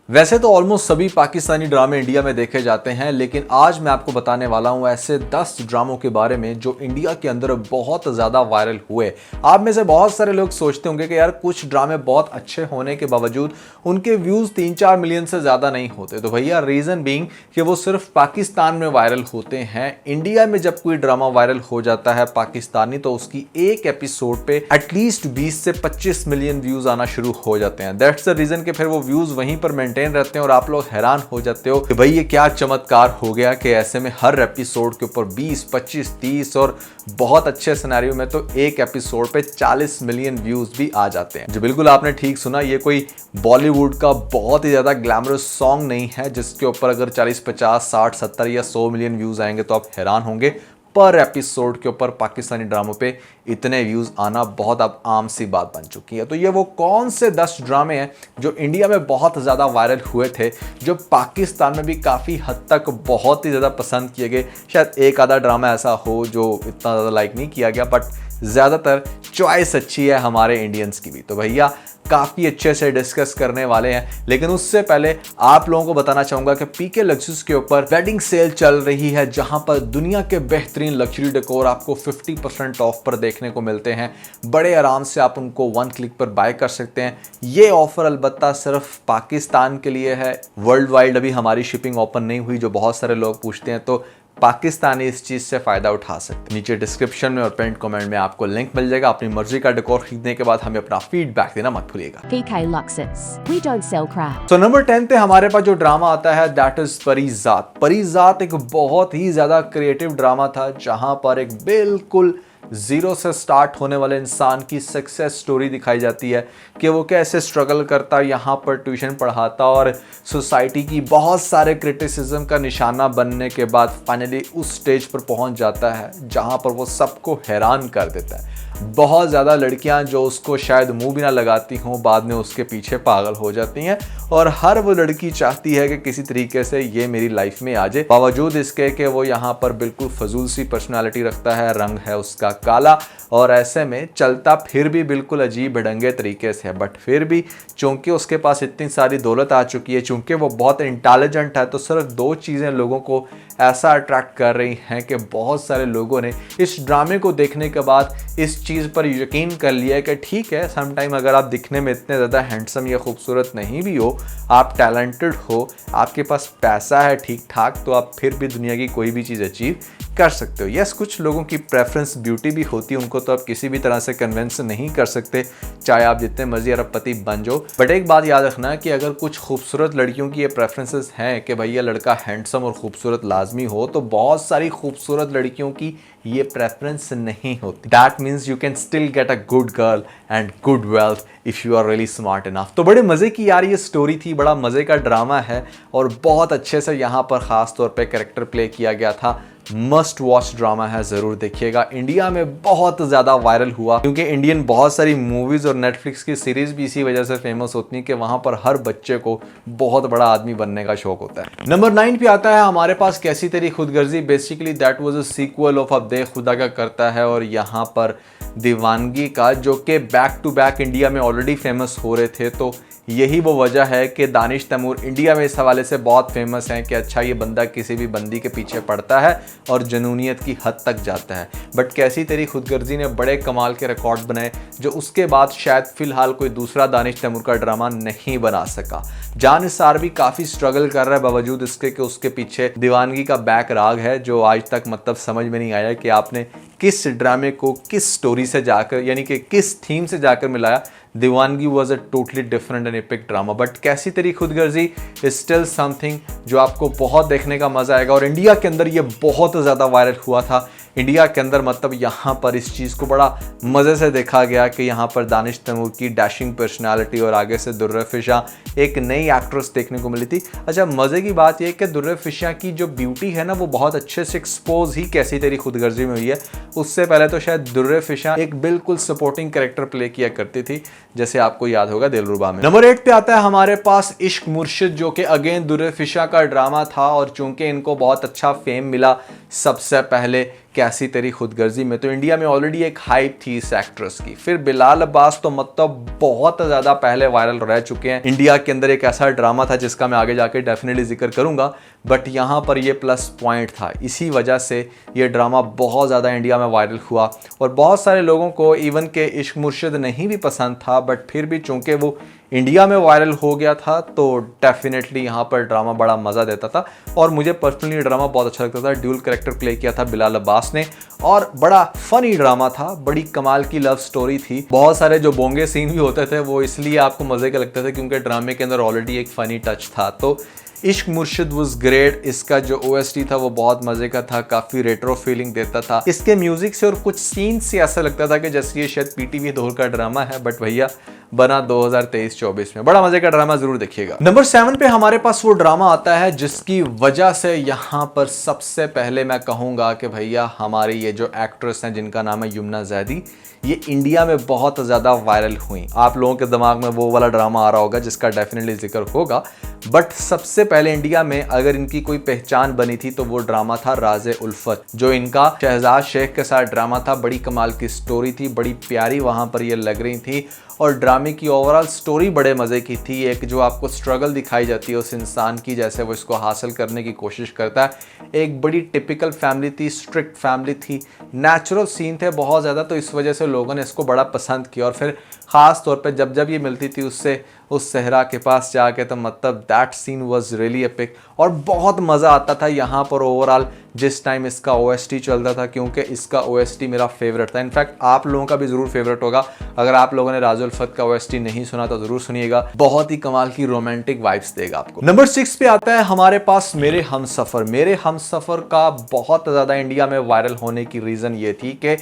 वैसे तो ऑलमोस्ट सभी पाकिस्तानी ड्रामे इंडिया में देखे जाते हैं, लेकिन आज मैं आपको बताने वाला हूं ऐसे 10 ड्रामों के बारे में जो इंडिया के अंदर बहुत ज़्यादा वायरल हुए। आप में से बहुत सारे लोग सोचते होंगे कि यार कुछ ड्रामे बहुत अच्छे होने के बावजूद उनके व्यूज़ 3-4 मिलियन से ज़्यादा नहीं होते। तो भैया रीज़न बीइंग कि वो सिर्फ पाकिस्तान में वायरल होते हैं। इंडिया में जब कोई ड्रामा वायरल हो जाता है पाकिस्तानी, तो उसकी एक एपिसोड पे एटलीस्ट 20 से 25 मिलियन व्यूज़ आना शुरू हो जाते हैं। दैट्स द रीज़न कि फिर वो व्यूज़ वहीं पर मेंटेन रहते हैं और आप लोग हैरान हो जाते हो कि भाई ये क्या चमत्कार हो गया कि ऐसे में हर एपिसोड के ऊपर 20, 25, 30 और बहुत अच्छे सिनेरियो में तो एक एपिसोड पे 40 मिलियन व्यूज भी आ जाते हैं। जो बिल्कुल आपने ठीक सुना, ये कोई बॉलीवुड का बहुत ही ज्यादा ग्लैमरस सॉन्ग नहीं है जिसके ऊपर अगर 40, 50, 60, 70 या 100 मिलियन व्यूज आएंगे तो आप हैरान होंगे। पर एपिसोड के ऊपर पाकिस्तानी ड्रामों पे इतने व्यूज आना बहुत अब आम सी बात बन चुकी है। तो ये वो कौन से 10 ड्रामे हैं जो इंडिया में बहुत ज़्यादा वायरल हुए थे, जो पाकिस्तान में भी काफ़ी हद तक बहुत ही ज़्यादा पसंद किए गए। शायद एक आधा ड्रामा ऐसा हो जो इतना ज़्यादा लाइक नहीं किया गया, बट ज़्यादातर चॉइस अच्छी है हमारे इंडियंस की भी। तो भैया काफ़ी अच्छे से डिस्कस करने वाले हैं, लेकिन उससे पहले आप लोगों को बताना चाहूँगा कि पीके लग्जरीज के ऊपर वेडिंग सेल चल रही है, जहां पर दुनिया के बेहतरीन लग्जरी डेकोर आपको 50% ऑफ पर देखने को मिलते हैं। बड़े आराम से आप उनको 1 क्लिक पर बाय कर सकते हैं। ये ऑफर अलबत्ता सिर्फ पाकिस्तान के लिए है, वर्ल्ड वाइड अभी हमारी शिपिंग ओपन नहीं हुई, जो बहुत सारे लोग पूछते हैं। तो पाकिस्तानी इस चीज से फायदा उठा सकते हैं। नीचे डिस्क्रिप्शन में और पिन कमेंट में आपको लिंक मिल जाएगा। अपनी मर्जी का डेकोर खरीदने के बाद हमें अपना फीडबैक देना मत भूलिएगा। PK Luxus. We don't sell crap. तो नंबर 10 पे हमारे पास जो ड्रामा आता है दैट इज परीजात। परीजात एक बहुत ही ज्यादा क्रिएटिव ड्रामा था, जहां पर एक बिल्कुल जीरो से स्टार्ट होने वाले इंसान की सक्सेस स्टोरी दिखाई जाती है कि वो कैसे स्ट्रगल करता, यहाँ पर ट्यूशन पढ़ाता और सोसाइटी की बहुत सारे क्रिटिसिज्म का निशाना बनने के बाद फाइनली उस स्टेज पर पहुंच जाता है जहाँ पर वो सबको हैरान कर देता है। बहुत ज़्यादा लड़कियां जो उसको शायद मुंह भी ना लगाती हों, बाद में उसके पीछे पागल हो जाती हैं और हर वो लड़की चाहती है कि किसी तरीके से ये मेरी लाइफ में आ जाए। बावजूद इसके कि वो यहाँ पर बिल्कुल फजूल सी पर्सनालिटी रखता है, रंग है उसका काला और ऐसे में चलता फिर भी बिल्कुल अजीब ढंगे तरीके से है। बट फिर भी चूंकि उसके पास इतनी सारी दौलत आ चुकी है, चूंकि वो बहुत इंटेलिजेंट है, तो सिर्फ 2 चीज़ें लोगों को ऐसा अट्रैक्ट कर रही हैं कि बहुत सारे लोगों ने इस ड्रामे को देखने के बाद इस चीज़ पर यकीन कर लिया है कि ठीक है, समटाइम अगर आप दिखने में इतने ज़्यादा हैंडसम या खूबसूरत नहीं भी हो, आप टैलेंटेड हो, आपके पास पैसा है ठीक ठाक, तो आप फिर भी दुनिया की कोई भी चीज़ अचीव कर सकते हो। यस, कुछ लोगों की प्रेफरेंस ब्यूटी भी होती है, उनको तो आप किसी भी तरह से कन्विंस नहीं कर सकते, चाहे आप जितने मर्जी अरबपति बन जाओ। बट एक बात याद रखना कि अगर कुछ खूबसूरत लड़कियों की ये प्रेफरेंसेस हैं कि भैया लड़का हैंडसम और खूबसूरत लाजमी हो, तो बहुत सारी खूबसूरत लड़कियों की ये प्रेफरेंस नहीं होती। That means you can still get a good girl and good wealth if you are really smart enough. तो बड़े मजे की यार ये स्टोरी थी, बड़ा मजे का ड्रामा है और बहुत अच्छे से यहाँ पर खास तौर पे कैरेक्टर प्ले किया गया था। मस्ट वॉच ड्रामा है, जरूर देखिएगा। इंडिया में बहुत ज्यादा वायरल हुआ क्योंकि इंडियन बहुत सारी मूवीज और नेटफ्लिक्स की सीरीज भी इसी वजह से फेमस होती है कि वहां पर हर बच्चे को बहुत बड़ा आदमी बनने का शौक होता है। नंबर 9 पे आता है हमारे पास कैसी तेरी खुदगर्जी। Basically that was a sequel of अब दे खुदा का करता है और यहाँ पर दीवानगी का, जो कि बैक टू बैक इंडिया में ऑलरेडी फेमस हो रहे थे। तो यही वो वजह है कि दानिश तैमूर इंडिया में इस हवाले से बहुत फेमस हैं कि अच्छा ये बंदा किसी भी बंदी के पीछे पड़ता है और जुनूनियत की हद तक जाता है। बट कैसी तेरी खुदगर्जी ने बड़े कमाल के रिकॉर्ड बनाए, जो उसके बाद शायद फिलहाल कोई दूसरा दानिश तैमूर का ड्रामा नहीं बना सका। जान निसार भी काफ़ी स्ट्रगल कर रहा है, बावजूद इसके कि उसके पीछे दीवानगी का बैक राग है, जो आज तक मतलब समझ में नहीं आया कि आपने किस ड्रामे को किस स्टोरी से जाकर, यानी कि किस थीम से जाकर मिलाया। दीवानगी was a totally different and epic drama, but कैसी तेरी खुदगर्जी इज स्टिल समथिंग जो आपको बहुत देखने का मजा आएगा। और इंडिया के अंदर ये बहुत ज़्यादा वायरल हुआ था। इंडिया के अंदर मतलब यहाँ पर इस चीज़ को बड़ा मज़े से देखा गया कि यहाँ पर दानिश तैमूर की डैशिंग पर्सनालिटी और आगे से दुर्र फिशा एक नई एक्ट्रेस देखने को मिली थी। अच्छा, मज़े की बात यह कि दुर्र फिशा की जो ब्यूटी है ना, वो बहुत अच्छे से एक्सपोज ही कैसी तेरी खुदगर्जी में हुई है। उससे पहले तो शायद दुर्र फिशा एक बिल्कुल सपोर्टिंग कैरेक्टर प्ले किया करती थी, जैसे आपको याद होगा दिलरुबा में। नंबर 8 पे आता है हमारे पास इश्क मुर्शिद, जो कि अगेन दुर्र फिशा का ड्रामा था और चूंकि इनको बहुत अच्छा फेम मिला सबसे पहले कैसी तेरी खुदगर्जी में तो इंडिया में ऑलरेडी एक हाइप थी इस एक्ट्रेस की। फिर बिलाल अब्बास तो मतलब बहुत ज़्यादा पहले वायरल रह चुके हैं। इंडिया के अंदर एक ऐसा ड्रामा था जिसका मैं आगे जाके डेफिनेटली जिक्र करूंगा, बट यहाँ पर ये प्लस पॉइंट था, इसी वजह से ये ड्रामा बहुत ज़्यादा इंडिया में वायरल हुआ और बहुत सारे लोगों को इवन के इश्क मुर्शिद नहीं भी पसंद था, बट फिर भी चूंकि वो इंडिया में वायरल हो गया था तो डेफिनेटली यहाँ पर ड्रामा बड़ा मज़ा देता था। और मुझे पर्सनली ड्रामा बहुत अच्छा लगता था। ड्यूल कैरेक्टर प्ले किया था बिलाल अब्बास ने और बड़ा फनी ड्रामा था, बड़ी कमाल की लव स्टोरी थी। बहुत सारे जो बोंगे सीन भी होते थे वो इसलिए आपको मज़े के लगते थे क्योंकि ड्रामे के अंदर ऑलरेडी एक फ़नी टच था। तो इश्क मुर्शिद वाज ग्रेट। इसका जो OST था वो बहुत मजे का था, काफी रेट्रो फीलिंग देता था। इसके म्यूजिक से और कुछ सीन से ऐसा लगता था कि जैसे ये शायद PTV दौर का ड्रामा है, बट भैया बना 2023-24 में। बड़ा मजे का ड्रामा जरूर देखिएगा। नंबर 7 पे हमारे पास वो ड्रामा आता है जिसकी वजह से यहाँ पर सबसे पहले मैं कहूंगा कि भैया हमारी ये जो एक्ट्रेस हैं जिनका नाम है यमुना जैदी, ये इंडिया में बहुत ज़्यादा वायरल हुई। आप लोगों के दिमाग में वो वाला ड्रामा आ रहा होगा जिसका डेफिनेटली जिक्र होगा, बट सबसे पहले इंडिया में अगर इनकी कोई पहचान बनी थी तो वो ड्रामा था राज़े उल्फत, जो इनका शहजाद शेख के साथ ड्रामा था। बड़ी कमाल की स्टोरी थी, बड़ी प्यारी वहाँ पर ये लग रही थी और ड्रामे की ओवरऑल स्टोरी बड़े मज़े की थी। एक जो आपको स्ट्रगल दिखाई जाती है उस इंसान की, जैसे वो इसको हासिल करने की कोशिश करता है। एक बड़ी टिपिकल फैमिली थी, स्ट्रिक्ट फैमिली थी, नेचुरल सीन थे बहुत ज़्यादा, तो इस वजह से लोगों ने इसको बड़ा पसंद किया। और फिर ख़ास तौर पे जब ये मिलती थी उससे उस सहरा के पास जाके, तो मतलब that scene was really epic और बहुत मज़ा आता था यहाँ पर ओवरऑल जिस टाइम इसका OST चलता था, क्योंकि इसका OST मेरा फेवरेट था। इनफैक्ट आप लोगों का भी ज़रूर फेवरेट होगा। अगर आप लोगों ने राज़े उल्फत का OST नहीं सुना तो ज़रूर सुनिएगा, बहुत ही कमाल की रोमांटिक वाइब्स देगा आपको। नंबर 6 पे आता है हमारे पास मेरे हमसफ़र। मेरे हमसफ़र का बहुत ज़्यादा इंडिया में वायरल होने की रीज़न ये थी कि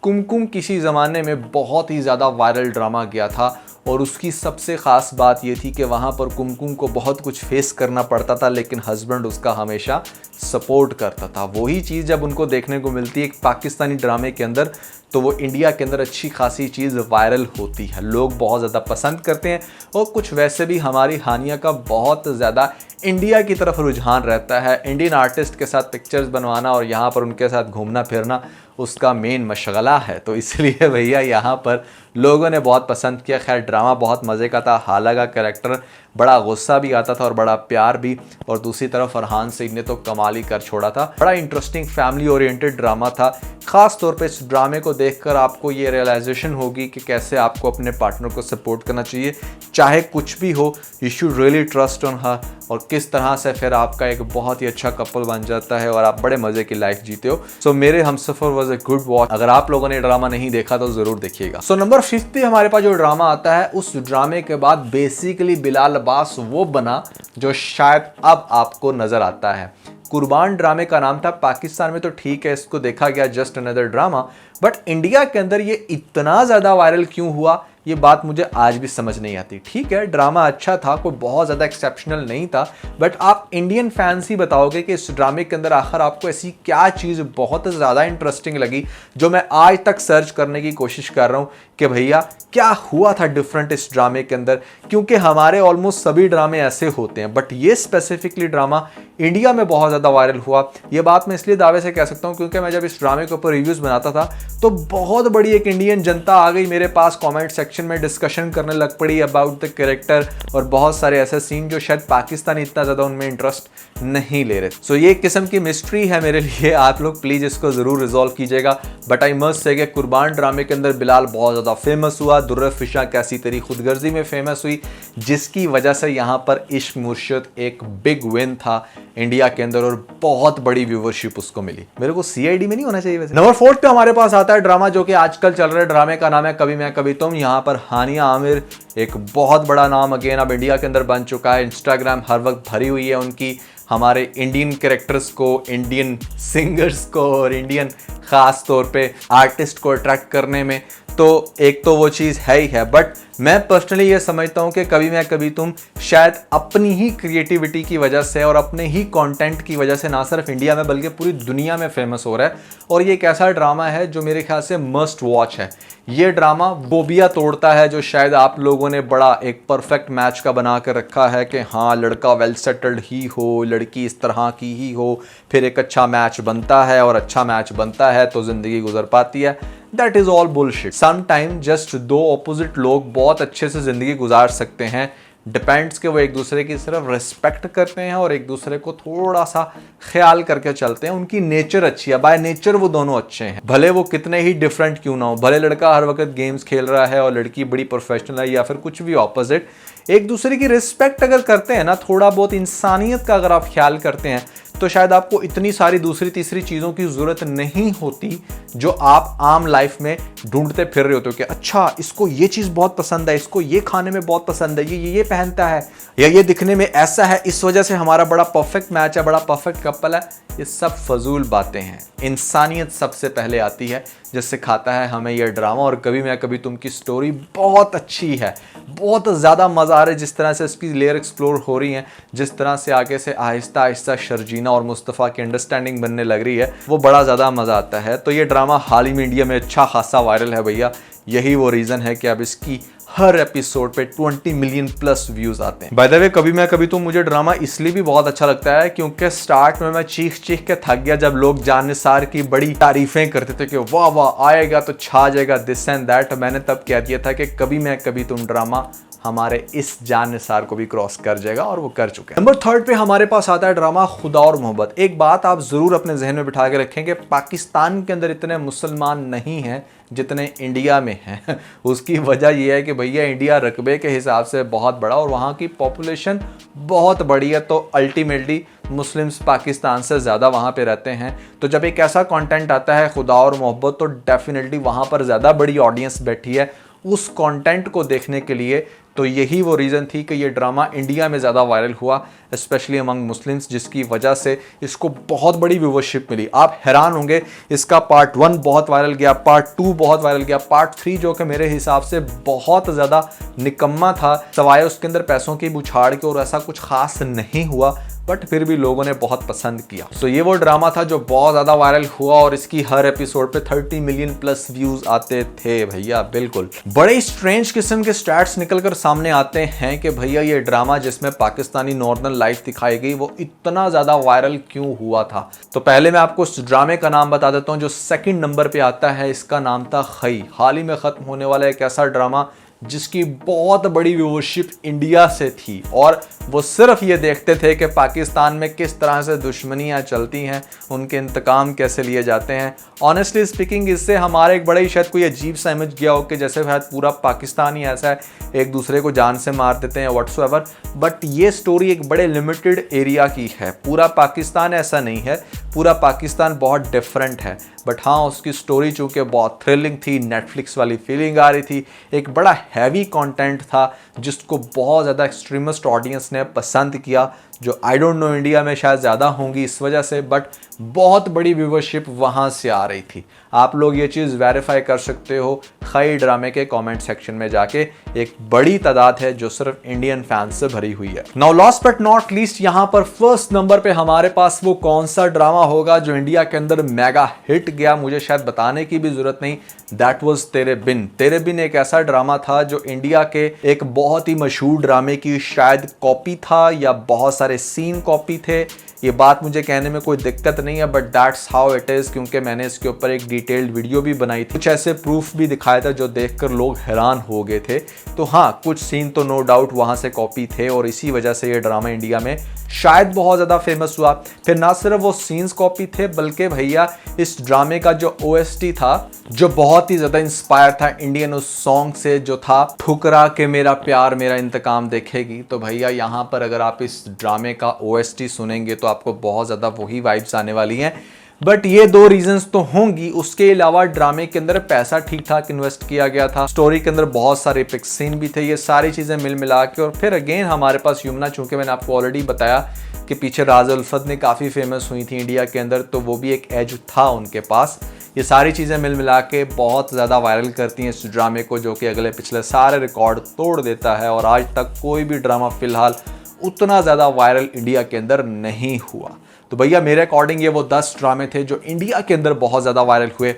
कुमकुम किसी ज़माने में बहुत ही ज़्यादा वायरल ड्रामा गया था और उसकी सबसे ख़ास बात ये थी कि वहाँ पर कुमकुम को बहुत कुछ फेस करना पड़ता था, लेकिन हस्बैंड उसका हमेशा सपोर्ट करता था। वही चीज़ जब उनको देखने को मिलती है एक पाकिस्तानी ड्रामे के अंदर, तो वो इंडिया के अंदर अच्छी खासी चीज़ वायरल होती है, लोग बहुत ज़्यादा पसंद करते हैं। और कुछ वैसे भी हमारी हानिया का बहुत ज़्यादा इंडिया की तरफ रुझान रहता है। इंडियन आर्टिस्ट के साथ पिक्चर्स बनवाना और यहाँ पर उनके साथ घूमना फिरना उसका मेन मशगला है, तो इसलिए भैया यहाँ पर लोगों ने बहुत पसंद किया। खैर ड्रामा बहुत मज़े का था। हाला का कैरेक्टर बड़ा गुस्सा भी आता था और बड़ा प्यार भी, और दूसरी तरफ फरहान सिंह ने तो कमाल ही कर छोड़ा था। बड़ा इंटरेस्टिंग फैमिली ओरिएंटेड ड्रामा था। ख़ास तौर पे इस ड्रामे को देखकर आपको ये रियलाइजेशन होगी कि कैसे आपको अपने पार्टनर को सपोर्ट करना चाहिए, चाहे कुछ भी हो। You should really trust on her, और किस तरह से फिर आपका एक बहुत ही अच्छा कपल बन जाता है और आप बड़े मज़े की लाइफ जीते हो। सो मेरे हमसफ़र वाज अ गुड वॉच। अगर आप लोगों ने ड्रामा नहीं देखा तो ज़रूर देखिएगा। सो नंबर 5 पे हमारे पास जो ड्रामा आता है, उस ड्रामे के बाद बेसिकली बिलाल अब्बास वो बना जो शायद अब आपको नज़र आता है। कुर्बान ड्रामे का नाम था। पाकिस्तान में तो ठीक है, इसको देखा गया just another drama, but India के अंदर ये इतना ज़्यादा वायरल क्यों हुआ ये बात मुझे आज भी समझ नहीं आती। ठीक है ड्रामा अच्छा था, कोई बहुत ज़्यादा एक्सेप्शनल नहीं था, बट आप इंडियन फैंस ही बताओगे कि इस ड्रामे के अंदर आखिर आपको ऐसी क्या चीज़ बहुत ज़्यादा इंटरेस्टिंग लगी जो मैं आज तक सर्च करने की कोशिश कर रहा हूँ कि भैया क्या हुआ था डिफरेंट इस ड्रामे के अंदर। क्योंकि हमारे ऑलमोस्ट सभी ड्रामे ऐसे होते हैं, बट ये स्पेसिफिकली ड्रामा इंडिया में बहुत ज़्यादा वायरल हुआ। ये बात मैं इसलिए दावे से कह सकता हूँ क्योंकि मैं जब इस ड्रामे के ऊपर रिव्यूज़ बनाता था तो बहुत बड़ी एक इंडियन जनता आ गई मेरे पास, कमेंट सेक्शन में डिस्कशन करने लग पड़ी अबाउट द कैरेक्टर और बहुत सारे ऐसे सीन जो शायद पाकिस्तान इतना ज़्यादा उनमें इंटरेस्ट नहीं ले रहे। सो ये एक किस्म की मिस्ट्री है मेरे लिए, आप लोग प्लीज़ इसको ज़रूर रिजॉल्व कीजिएगा। बट आई मस्ट से कि कुर्बान ड्रामे के अंदर बिलाल बहुत ज़्यादा फेमस हुआ, दुर्र फिशा कैसी तेरी खुदगर्जी में फेमस हुई, जिसकी वजह से यहाँ पर इश्क मुर्शिद एक बिग विन था इंडिया के अंदर और बहुत बड़ी व्यूवरशिप उसको मिली। मेरे को CID में नहीं होना चाहिए वैसे। नंबर 4 पे हमारे पास आता है ड्रामा जो कि आजकल चल रहा है। ड्रामे का नाम है कभी मैं कभी तुम। यहाँ पर हानिया आमिर एक बहुत बड़ा नाम अगेन अब इंडिया के अंदर बन चुका है। इंस्टाग्राम हर वक्त भरी हुई है उनकी हमारे इंडियन कैरेक्टर्स को, इंडियन सिंगर्स को और इंडियन ख़ास तौर पे आर्टिस्ट को अट्रैक्ट करने में। तो एक तो वो चीज़ है ही है, बट मैं पर्सनली ये समझता हूँ कि कभी मैं कभी तुम शायद अपनी ही क्रिएटिविटी की वजह से और अपने ही कंटेंट की वजह से ना सिर्फ इंडिया में बल्कि पूरी दुनिया में फेमस हो रहा है। और ये एक ऐसा ड्रामा है जो मेरे ख्याल से मस्ट वॉच है। ये ड्रामा बोबिया तोड़ता है जो शायद आप लोगों लोगों ने बड़ा एक परफेक्ट मैच का बना कर रखा है कि हाँ लड़का वेल सेटल्ड ही हो, लड़की इस तरह की ही हो, फिर एक अच्छा मैच बनता है और अच्छा मैच बनता है तो ज़िंदगी गुजर पाती है। That is all bullshit. Sometime just दो ऑपोजिट लोग बहुत अच्छे से ज़िंदगी गुजार सकते हैं। डिपेंड्स कि वो एक दूसरे की सिर्फ रिस्पेक्ट करते हैं और एक दूसरे को थोड़ा सा ख्याल करके चलते हैं। उनकी नेचर अच्छी है, बाय नेचर वो दोनों अच्छे हैं, भले वो कितने ही डिफरेंट क्यों ना हो। भले लड़का हर वक्त गेम्स खेल रहा है और लड़की बड़ी प्रोफेशनल है या फिर कुछ भी ऑपोजिट, एक दूसरे की रिस्पेक्ट अगर करते हैं ना, थोड़ा बहुत इंसानियत का अगर आप ख्याल करते हैं, तो शायद आपको इतनी सारी दूसरी तीसरी चीज़ों की ज़रूरत नहीं होती जो आप आम लाइफ में ढूंढते फिर रहे होते हो कि अच्छा इसको ये चीज़ बहुत पसंद है, इसको ये खाने में बहुत पसंद है, ये पहनता है, या ये दिखने में ऐसा है, इस वजह से हमारा बड़ा परफेक्ट मैच है, बड़ा परफेक्ट कपल है। ये सब फजूल बातें हैं। इंसानियत सबसे पहले आती है, जिससे खाता है हमें यह ड्रामा। और कभी मैं कभी तुम की स्टोरी बहुत अच्छी है, बहुत ज़्यादा मज़ा आ रहा है जिस तरह से इसकी लेयर एक्सप्लोर हो रही हैं, जिस तरह से आगे से आहिस्ता आहिस्ता शर्जीना और मुस्तफ़ा की अंडरस्टैंडिंग बनने लग रही है, वो बड़ा ज़्यादा मज़ा आता है। तो ये ड्रामा हाल ही में इंडिया में अच्छा खासा वायरल है भैया। यही वो रीज़न है कि अब इसकी हर एपिसोड पे 20 मिलियन प्लस व्यूज आते हैं। बाय द वे कभी मैं कभी तो मुझे ड्रामा इसलिए भी बहुत अच्छा लगता है क्योंकि स्टार्ट में मैं चीख चीख के थक गया जब लोग जान निसार की बड़ी तारीफें करते थे कि वाह वाह आएगा तो छा जाएगा, दिस एंड दैट। मैंने तब कह दिया था कि कभी मैं कभी तुम ड्रामा हमारे इस जान निसार को भी क्रॉस कर जाएगा, और वो कर चुके हैं। नंबर 3 पे हमारे पास आता है ड्रामा खुदा और मोहब्बत। एक बात आप जरूर अपने जहन में बिठा के रखें कि पाकिस्तान के अंदर इतने मुसलमान नहीं हैं जितने इंडिया में हैं। उसकी वजह यह है कि भैया इंडिया रकबे के हिसाब से बहुत बड़ा और वहाँ की पॉपुलेशन बहुत बड़ी है, तो अल्टीमेटली मुस्लिम्स पाकिस्तान से ज़्यादा वहाँ पे रहते हैं। तो जब एक ऐसा कंटेंट आता है खुदा और मोहब्बत, तो डेफिनेटली वहाँ पर ज़्यादा बड़ी ऑडियंस बैठी है उस कंटेंट को देखने के लिए। तो यही वो रीज़न थी कि ये ड्रामा इंडिया में ज़्यादा वायरल हुआ, स्पेशली अमंग मुस्लिम्स, जिसकी वजह से इसको बहुत बड़ी व्यूवरशिप मिली। आप हैरान होंगे, इसका पार्ट 1 बहुत वायरल गया, पार्ट 2 बहुत वायरल गया, पार्ट 3 जो कि मेरे हिसाब से बहुत ज़्यादा निकम्मा था, सवाए उसके अंदर पैसों की बुछाड़ के, और ऐसा कुछ खास नहीं हुआ, बट फिर भी लोगों ने बहुत पसंद किया। तो ये वो ड्रामा था जो बहुत ज़्यादा वायरल हुआ और इसकी हर एपिसोड पे 30 मिलियन प्लस व्यूज आते थे भैया। बिल्कुल बड़े स्ट्रेंज किस्म के स्टैट्स निकलकर सामने आते हैं कि भैया ये ड्रामा जिसमें पाकिस्तानी नॉर्दर्न लाइफ दिखाई गई वो इतना ज़्यादा वायरल क्यों हुआ था। तो पहले मैं आपको उस ड्रामे का नाम बता देता हूँ जो 2nd नंबर पर आता है। इसका नाम था खई। हाल ही में ख़त्म होने वाला एक ऐसा ड्रामा जिसकी बहुत बड़ी व्यूवरशिप इंडिया से थी, और वो सिर्फ ये देखते थे कि पाकिस्तान में किस तरह से दुश्मनियां चलती हैं, उनके इंतकाम कैसे लिए जाते हैं। ऑनेस्टली स्पीकिंग, इससे हमारे एक बड़ा ही शायद कोई अजीब सा इमेज गया हो कि जैसे शायद पूरा पाकिस्तान ही ऐसा है, एक दूसरे को जान से मार देते हैं व्हाट्सएवर। बट ये स्टोरी एक बड़े लिमिटेड एरिया की है, पूरा पाकिस्तान ऐसा नहीं है, पूरा पाकिस्तान बहुत डिफरेंट है। बट हाँ, उसकी स्टोरी चूँकि बहुत थ्रिलिंग थी, नेटफ्लिक्स वाली फीलिंग आ रही थी, एक बड़ा हैवी कंटेंट था जिसको बहुत ज़्यादा एक्सट्रीमिस्ट ऑडियंस ने पसंद किया, जो आई डोंट नो इंडिया में शायद ज़्यादा होंगी इस वजह से, बट बहुत बड़ी व्यूवरशिप वहाँ से आ रही थी। आप लोग ये चीज़ वेरीफाई कर सकते हो खई ड्रामे के कमेंट सेक्शन में जाके। एक बड़ी तादाद है जो सिर्फ इंडियन फैंस से भरी हुई है। Now last but not least, यहाँ पर 1st नंबर पे हमारे पास वो कौन सा ड्रामा होगा जो इंडिया के अंदर मेगा हिट गया, मुझे शायद बताने की भी जरूरत नहीं। दैट वाज तेरे बिन। तेरे बिन एक ऐसा ड्रामा था जो इंडिया के एक बहुत ही मशहूर ड्रामे की शायद कॉपी था, या बहुत सारे सीन कॉपी थे। ये बात मुझे कहने में कोई दिक्कत नहीं है, but that's how it is, क्योंकि मैंने इसके ऊपर एक डिटेल्ड वीडियो भी बनाई थी, कुछ ऐसे प्रूफ भी दिखाया था जो देखकर लोग हैरान हो गए थे। तो हाँ, कुछ सीन तो नो डाउट वहाँ से कॉपी थे, और इसी वजह से ये ड्रामा इंडिया में शायद बहुत ज़्यादा फेमस हुआ। फिर ना सिर्फ वो सीन्स कॉपी थे, बल्कि भैया इस ड्रामे का जो OST था, जो बहुत ही ज़्यादा इंस्पायर था इंडियन उस सॉन्ग से जो था ठुकरा के मेरा प्यार मेरा इंतकाम देखेगी। तो भैया यहाँ पर अगर आप इस ड्रामे का OST सुनेंगे तो आपको बहुत ज़्यादा वही वाइब्स आने वाली हैं। बट ये 2 रीजंस तो होंगी, उसके अलावा ड्रामे के अंदर पैसा ठीक ठाक इन्वेस्ट किया गया था, स्टोरी के अंदर बहुत सारे पिक सीन भी थे, ये सारी चीज़ें मिल मिला के। और फिर अगेन हमारे पास यमुना, चूँकि मैंने आपको ऑलरेडी बताया कि पीछे राज उल्फत ने काफ़ी फेमस हुई थी इंडिया के अंदर, तो वो भी एक एज था उनके पास। ये सारी चीज़ें मिल मिला के बहुत ज़्यादा वायरल करती हैं इस ड्रामे को, जो कि अगले पिछले सारे रिकॉर्ड तोड़ देता है। और आज तक कोई भी ड्रामा फिलहाल उतना ज़्यादा वायरल इंडिया के अंदर नहीं हुआ। तो भैया मेरे अकॉर्डिंग ये वो 10 ड्रामे थे जो इंडिया के अंदर बहुत ज़्यादा वायरल हुए।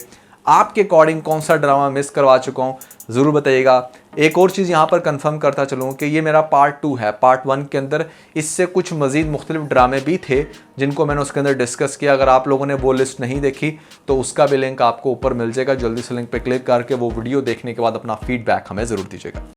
आपके अकॉर्डिंग कौन सा ड्रामा मिस करवा चुका हूँ ज़रूर बताइएगा। एक और चीज़ यहाँ पर कंफर्म करता चलूँ कि ये मेरा पार्ट 2 है। पार्ट 1 के अंदर इससे कुछ मज़ीद मुख्तलिफ ड्रामे भी थे जिनको मैंने उसके अंदर डिस्कस किया। अगर आप लोगों ने वो लिस्ट नहीं देखी तो उसका भी लिंक आपको ऊपर मिल जाएगा। जल्दी से लिंक पे क्लिक करके वो वीडियो देखने के बाद अपना फीडबैक हमें ज़रूर दीजिएगा।